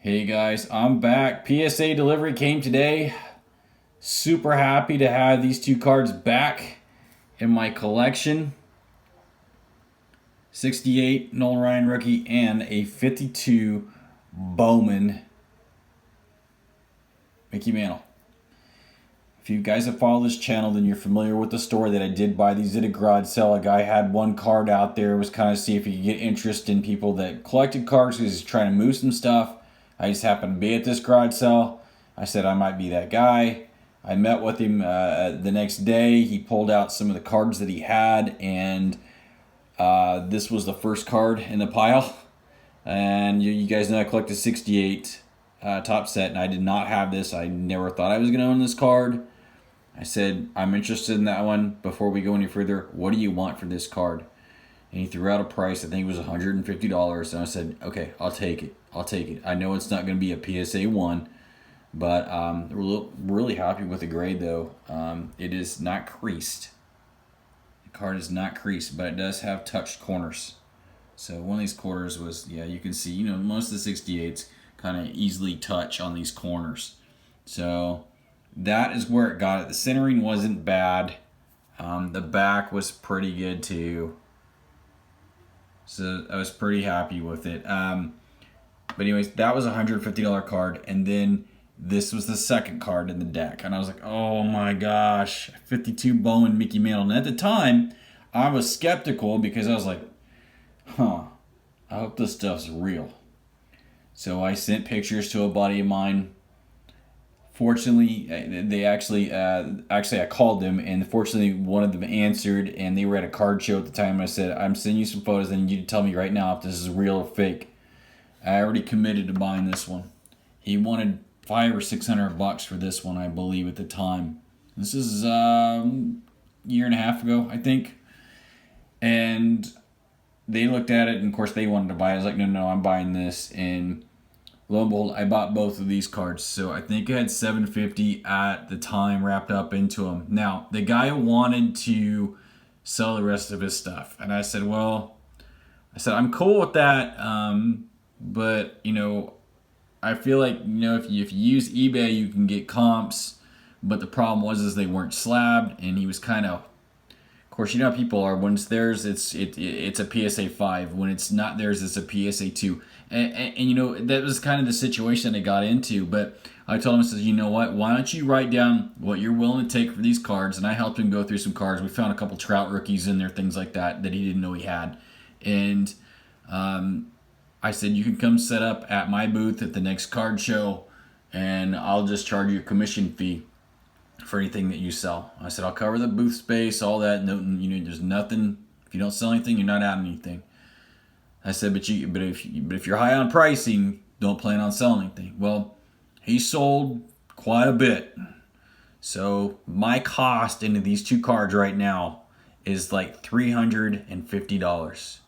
Hey guys, I'm back. PSA delivery came today. Super happy to have these two cards back in my collection. 68 Nolan rookie and a 52 Bowman Mickey Mantle. If you guys have followed this channel, then you're familiar with the story that I did buy these at a garage sale. A guy had one card out there, was kind of see if he could get interest in people that collected cards because he's trying to move some stuff. I just happened to be at this garage sale. I said I might be that guy. I met with him the next day. He pulled out some of the cards that he had, and this was the first card in the pile. And you guys know I collected 68 top set, and I did not have this. I never thought I was going to own this card. I said, I'm interested in that one. Before we go any further, what do you want for this card? And he threw out a price. I think it was $150. And I said, okay, I'll take it. I'll take it. I know it's not going to be a PSA 1, but we're really happy with the grade, though. It is not creased. The card is not creased, but it does have touched corners. So one of these corners was, yeah, you can see, most of the 68s kind of easily touch on these corners. So that is where it got it. The centering wasn't bad. The back was pretty good too. So I was pretty happy with it. But anyways, that was a $150 card. And then this was the second card in the deck. And I was like, oh my gosh, 52 Bowman Mickey Mantle. And at the time, I was skeptical because I was like, I hope this stuff's real. So I sent pictures to a buddy of mine. Fortunately, they actually I called them, and fortunately one of them answered, and they were at a card show at the time. I said, I'm sending you some photos, and you tell me right now if this is real or fake. I already committed to buying this one. He wanted $500 or $600 for this one, I believe, at the time. This is a year and a half ago, I think. And they looked at it, and of course they wanted to buy it. I was like, no, I'm buying this. And lo and behold, I bought both of these cards. So I think I had $750 at the time wrapped up into them. Now, the guy wanted to sell the rest of his stuff. And I said, I'm cool with that. But, I feel like, if you use eBay, you can get comps. But the problem was they weren't slabbed. And he was kind of course, how people are. When it's theirs, it's a PSA 5. When it's not theirs, it's a PSA 2. And that was kind of the situation I got into. But I told him, I said, you know what? Why don't you write down what you're willing to take for these cards? And I helped him go through some cards. We found a couple Trout rookies in there, things like that he didn't know he had. And I said, you can come set up at my booth at the next card show, and I'll just charge you a commission fee for anything that you sell. I said, I'll cover the booth space, all that. No, there's nothing. If you don't sell anything, you're not out anything. I said, but if you're high on pricing, don't plan on selling anything. Well, he sold quite a bit. So my cost into these two cards right now is like $350.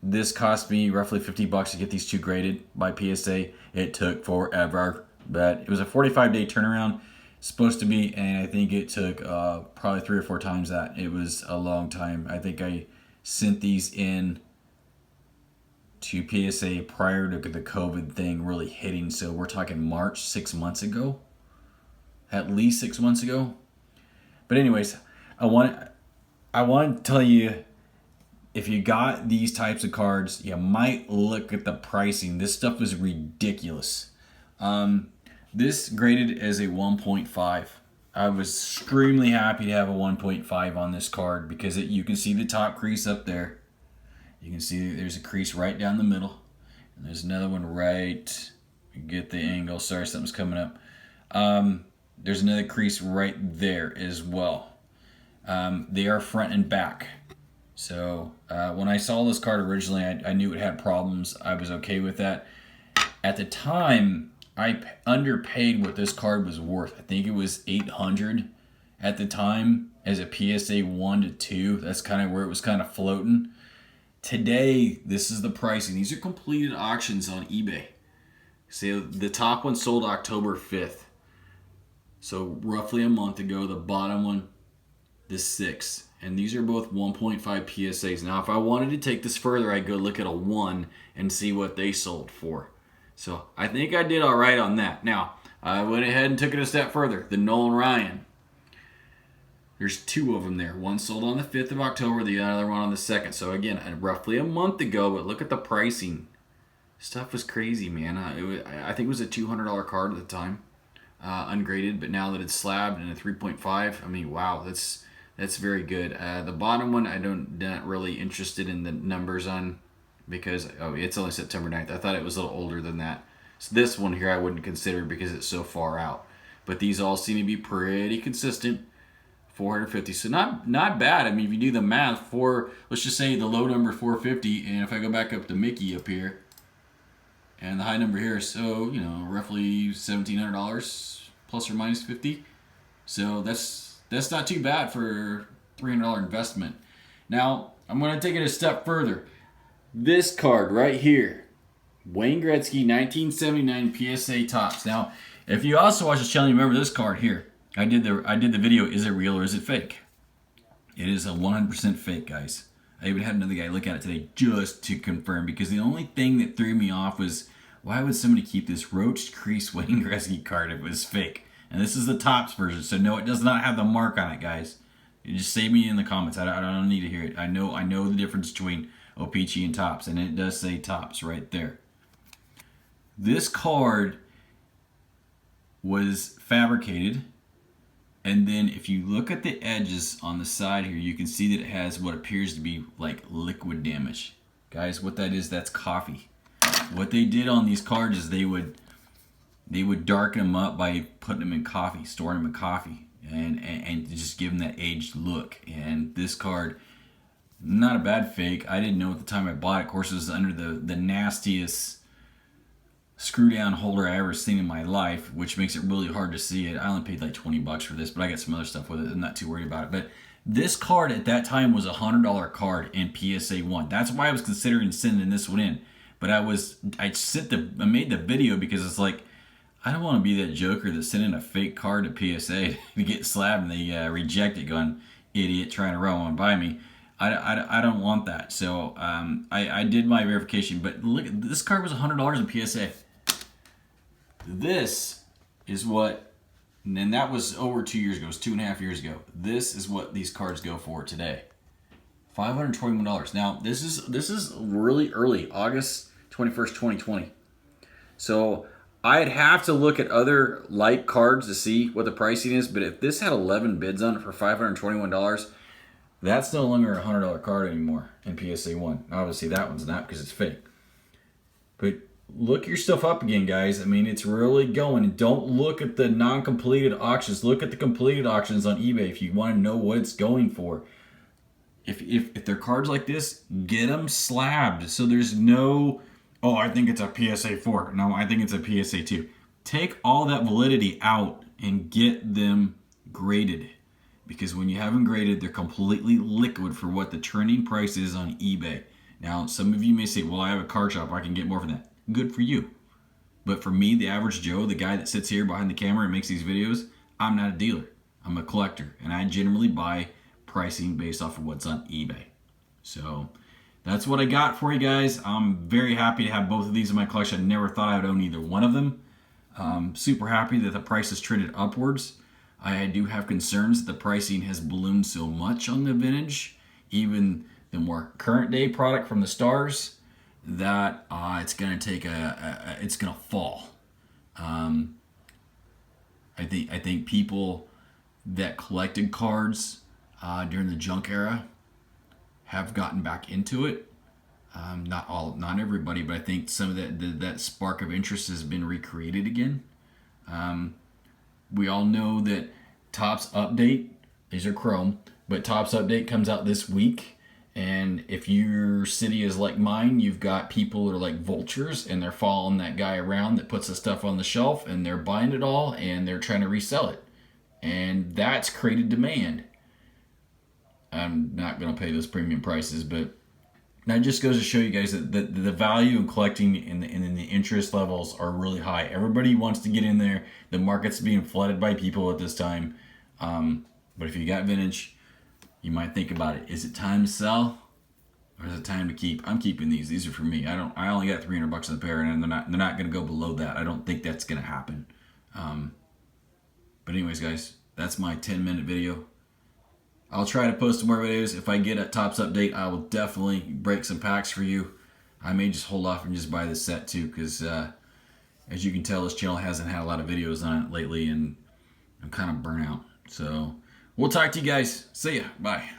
This cost me roughly $50 to get these two graded by PSA. It took forever, but it was a 45-day turnaround. Supposed to be, and I think it took probably 3 or 4 times that. It was a long time. I think I sent these in to PSA prior to the COVID thing really hitting. So we're talking March, 6 months ago, at least 6 months ago. But anyways, I want to tell you, if you got these types of cards, you might look at the pricing. This stuff is ridiculous. This graded as a 1.5. I was extremely happy to have a 1.5 on this card because you can see the top crease up there. You can see there's a crease right down the middle. And there's another one right, get the angle, sorry, something's coming up. There's another crease right there as well. They are front and back. So when I saw this card originally, I knew it had problems. I was okay with that. At the time, I underpaid what this card was worth. I think it was $800 at the time as a PSA 1 to 2. That's kind of where it was kind of floating. Today, this is the pricing. These are completed auctions on eBay. So the top one sold October 5th. So roughly a month ago. The bottom one, the 6th. And these are both 1.5 PSAs. Now, if I wanted to take this further, I'd go look at a 1 and see what they sold for. So I think I did all right on that. Now, I went ahead and took it a step further. The Nolan Ryan. There's two of them there. One sold on the 5th of October, the other one on the 2nd. So again, roughly a month ago, but look at the pricing. Stuff was crazy, man. I think it was a $200 card at the time, ungraded, but now that it's slabbed and a 3.5, I mean, wow, that's very good. The bottom one, not really interested in the numbers on, because it's only September 9th. I thought it was a little older than that. So this one here I wouldn't consider because it's so far out. But these all seem to be pretty consistent. 450, so not bad. I mean, if you do the math, let's just say the low number 450, and if I go back up to Mickey up here, and the high number here, so roughly $1,700 plus or minus 50. So that's not too bad for $300 investment. Now I'm going to take it a step further. This card right here, Wayne Gretzky 1979 PSA Topps. Now, if you also watch this channel, you remember this card here. I did the video, is it real or is it fake? It is a 100% fake, guys. I even had another guy look at it today just to confirm, because the only thing that threw me off was, why would somebody keep this roached crease Wayne Gretzky card if it was fake? And this is the Topps version, so no, it does not have the mark on it, guys. You just save me in the comments. I don't need to hear it. I know the difference between O-Pee-Chee and Topps, and it does say Topps right there. This card was fabricated. And then if you look at the edges on the side here, you can see that it has what appears to be like liquid damage. Guys, what that is, that's coffee. What they did on these cards is they would darken them up by putting them in coffee, storing them in coffee, and just give them that aged look. And this card, not a bad fake. I didn't know at the time I bought it. Of course, it was under the nastiest screw down holder I ever seen in my life, which makes it really hard to see it. I only paid like $20 for this, but I got some other stuff with it. I'm not too worried about it. But this card at that time was a $100 card in PSA 1. That's why I was considering sending this one in. But I made the video because it's like, I don't want to be that joker that's sending a fake card to PSA to get slabbed and they reject it, going, idiot, trying to run one by me. I don't want that. So I did my verification. But look, this card was $100 in PSA. This is what, and that was over 2 years ago. It was 2.5 years ago. This is what these cards go for today. $521. Now, this is really early, August 21st, 2020. So I'd have to look at other like cards to see what the pricing is, but if this had 11 bids on it for $521, that's no longer a $100 card anymore in PSA 1. Obviously, that one's not because it's fake. But look your stuff up again, guys. I mean, it's really going. And don't look at the non-completed auctions. Look at the completed auctions on eBay if you want to know what it's going for. If they're cards like this, get them slabbed. So there's no, oh, I think it's a PSA 4. No, I think it's a PSA 2. Take all that validity out and get them graded. Because when you have them graded, they're completely liquid for what the trending price is on eBay. Now, some of you may say, well, I have a card shop, I can get more for that. Good for you. But for me, the average Joe, the guy that sits here behind the camera and makes these videos, I'm not a dealer. I'm a collector. And I generally buy pricing based off of what's on eBay. So that's what I got for you guys. I'm very happy to have both of these in my collection. I never thought I would own either one of them. Super happy that the price has trended upwards. I do have concerns that the pricing has ballooned so much on the vintage, even the more current day product from the stars, that it's going to take it's going to fall. I think people that collected cards during the junk era have gotten back into it. Not everybody, but I think some of that spark of interest has been recreated again. We all know that Topps Update, these are Chrome, but Topps Update comes out this week. And if your city is like mine, you've got people that are like vultures and they're following that guy around that puts the stuff on the shelf and they're buying it all and they're trying to resell it. And that's created demand. I'm not going to pay those premium prices, but that just goes to show you guys that the value of collecting and the interest levels are really high. Everybody wants to get in there. The market's being flooded by people at this time. But if you got vintage, you might think about it. Is it time to sell? or is it time to keep? I'm keeping these. These are for me. I only got $300 in the pair, and they're not going to go below that. I don't think that's going to happen. But anyways, guys, that's my 10-minute video. I'll try to post more videos. If I get a Topps update, I will definitely break some packs for you. I may just hold off and just buy this set too, because as you can tell, this channel hasn't had a lot of videos on it lately, and I'm kind of burnt out. So we'll talk to you guys. See ya. Bye.